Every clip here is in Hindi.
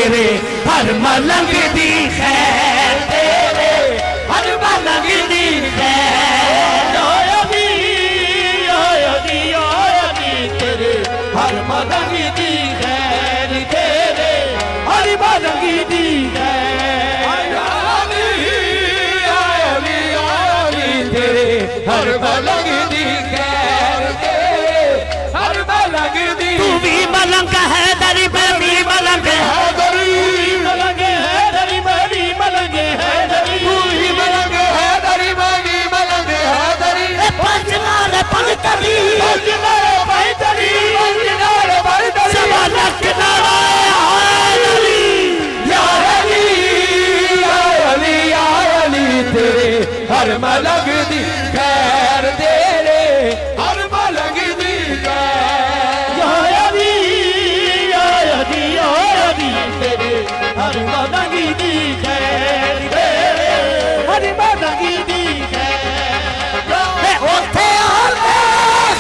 तेरे हर मलंग दी खैर तेरे हर मलंग दी खैर तेरे हर मलंग दी खैर तेरे हर मलंग दी हर मलंग दी खैर तेरे हर मलंग दी तू भी मलंग है दरी मैं भी मलंग है दरी मलंग है दरी मैं भी मलंग है दरी तू भी मलंग है दरी मैं भी मलंग है दरी पंचनाल पंचतरी पंचनाल पंचतरी पंचनाल पंचतरी सवालक नारा दरी या अली या अली तेरे हर मलंग दी खैर तेरे हर मलंग दी खैर या अली तेरे हर मलंग दी खैर तेरे हर मलंग दी खैर ओथे आंदे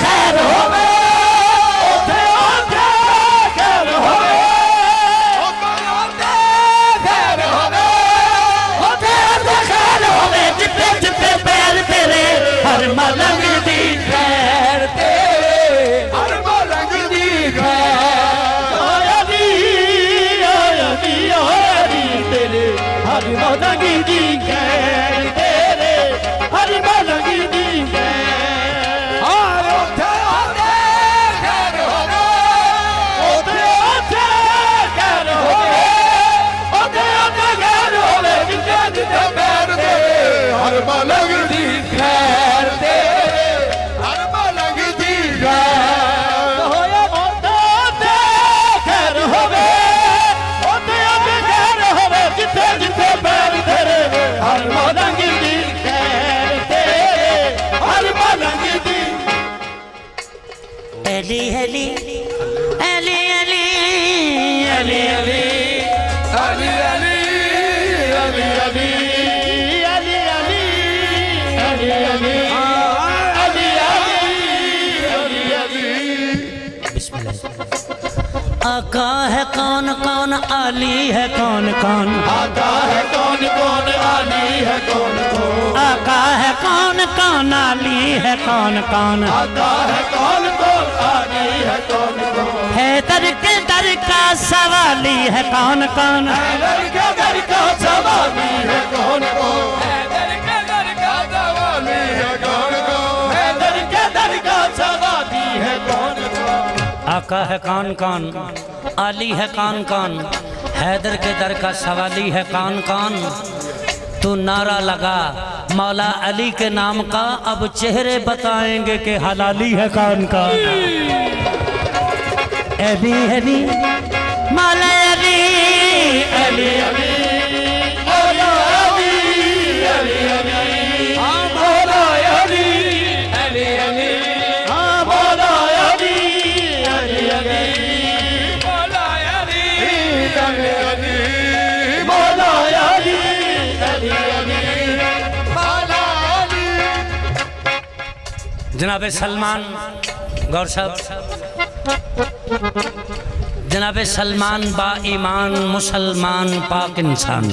खैर होवे ओथे आंदे खैर होवे ओथे आंदे खैर होवे ओथे आंदे खैर होवे जिथे जिथे पैर तेरे हर मलंग दी खैर तेरे हर मलंग दी खैर तेरे हर मलंग दी खैर तेरे हर मलंग दी खैर हर ओथे आंदे खैर होवे ओथे आंदे खैर होवे ओथे आंदे खैर होवे जिथे जिथे पैर तेरे हर मलंग दी खैर तेरे हर मलंग दी खैर होया ओथे आंदे खैर होवे ओथे आंदे खैर होवे जिथे जिथे पैर तेरे हर मलंग दी खैर तेरे हर मलंग दी अली अली अली अली अली अली अली अली अली अली अली अली अली अली आका है कौन कौन आली है कौन कौन आका है कौन कौन आली है कौन कौन आका है कौन कौन आली है कौन कौन आका है कौन कौन आली है कौन कौन है दर के दर का सवाली है कौन कौन है दर के दर का सवाली है कौन कौन है दर के दर का सवाली है कौन कौन है दर के दर का सवाली है कौन कौन आका है कौन कौन आली है कौन कौन हैदर के दर का सवाली है कौन कौन तू नारा लगा मौला अली के नाम का अब चेहरे बताएंगे कि हलाली है कौन कौन अली अली मौला अली अली अली मौला अली अली अली हाँ मौला अली अली अली हाँ मौला अली अली अली मौला अली अली अली मौला अली अली अली मौला अली जनाब सलमान गौर साहब जनाब सलमान बा ईमान मुसलमान पाक इंसान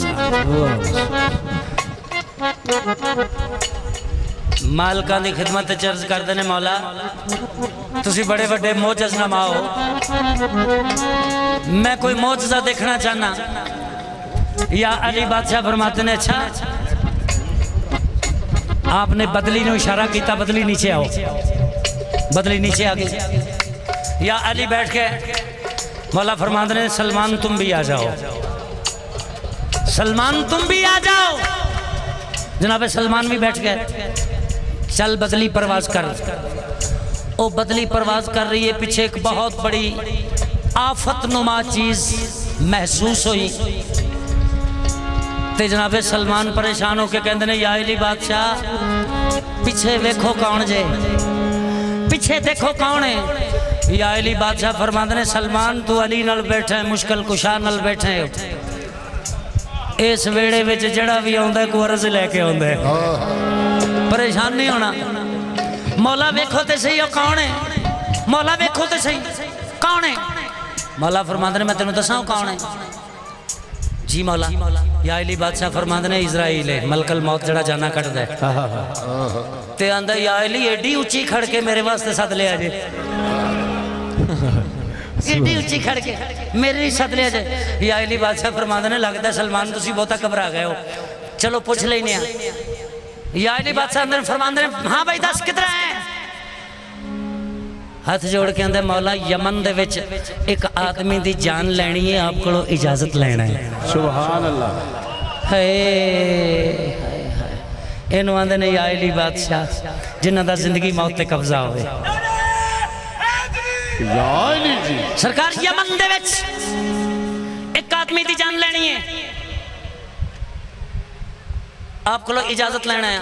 मालका की खिदमत चर्ज करते हैं मौला तुसी बड़े बड़े मोजज़नामा हो मैं कोई मोजज़ा देखना चाहना या अली बादशाह फरमाते ने अच्छा आपने बदली ने इशारा किया बदली नीचे आओ बदली नीचे आ गई या अली बैठ के मौला फरमाते ने सलमान तुम भी आ जाओ सलमान तुम भी आ जाओ जनाब सलमान भी बैठ गए चल बदली परवाज कर ओ बदली परवाज कर रही है पीछे एक बहुत बड़ी आफत नुमा चीज महसूस हुई ते जनाबे सलमान परेशान होकर कहते हैं या अली बादशाह पीछे देखो कौन जे पीछे देखो कौन है या अली बादशाह फरमाते ने सलमान तू अली नाल बैठे मुश्किल कुशा नाल बैठे इस वेड़े विच जड़ा भी आंदा कोई अर्ज लेके आंदा है परेशान नहीं होना मौला वेखो ते सही कौन है मौला वेखो ते सही कौन है मौला फरमाते ने मैं तेन दसा कौन है जी मौला या अली बादशाह फरमांदे ने इजराइल है मलकल मौत जड़ा जाना कट दे ते आंदा या अली एडी ऊंची खड़ के मेरे वास्ते सद ले आजे एडी ऊंची खड़ के मेरे लिए सद ले आजे या अली बादशाह फरमांदे ने लगदा सलमान तुसी बहुता घबरा गए हो चलो पूछ लेने या अली बादशाह अंदर फरमांदे ने हां भाई दस किधर है हाथ जोड़ के आंदा मौला यमन दे विच एक आदमी दी जान लैनी है आप कोलों इजाजत लेना है सुभान अल्लाह है इन्हों आंदे ने या अली बादशाह जिन्हां दा जिंदगी मौत ते कब्जा होवे या अली जी सरकार यमन दे विच एक आदमी दी जान लेनी है आप को इजाजत लेना है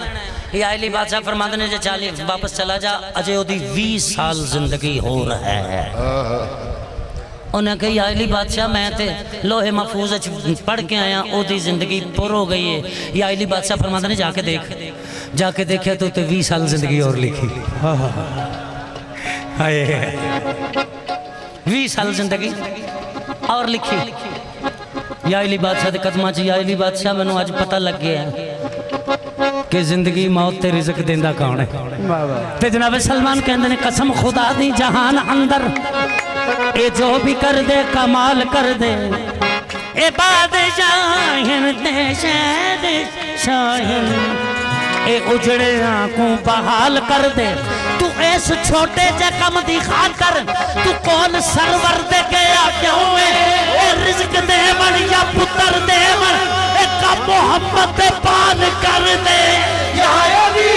या अली बादशाह फरमाते ने जो चाली वापस चला जा अजय ओदी 20 साल जिंदगी हो रहा है उन्हें कहा या अली बादशाह मैं ते लोहे महफूज पढ़ के आया ओदी जिंदगी पुर हो गई है या अली बादशाह फरमाते ने जाके देखा तो 20 साल जिंदगी और लिखी 20 साल जिंदगी और लिखी या अली बादशाह के कदमां च या अली बादशाह मैनू अज पता लग गया कि जिंदगी मौत ते रिज़्क देंदा कौन है ते जनाब सलमान कहंदे ने कसम खुदा दी जहान अंदर ए जो भी कर दे कमाल कर दे ए बादशाहन ते शहंशाहन ए उजड़े आंखों बहाल कर दे तू इस छोटे जे कम दी खातर तू कौन सरवर दे गया क्यों है रिज़्क देवन या पुत्र देवन मोहब्बत पान कर दे या अली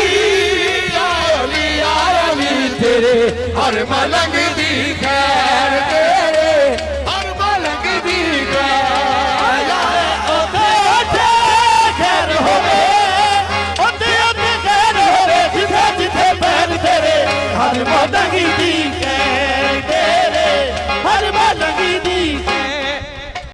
तेरे हर मलंग दी खैर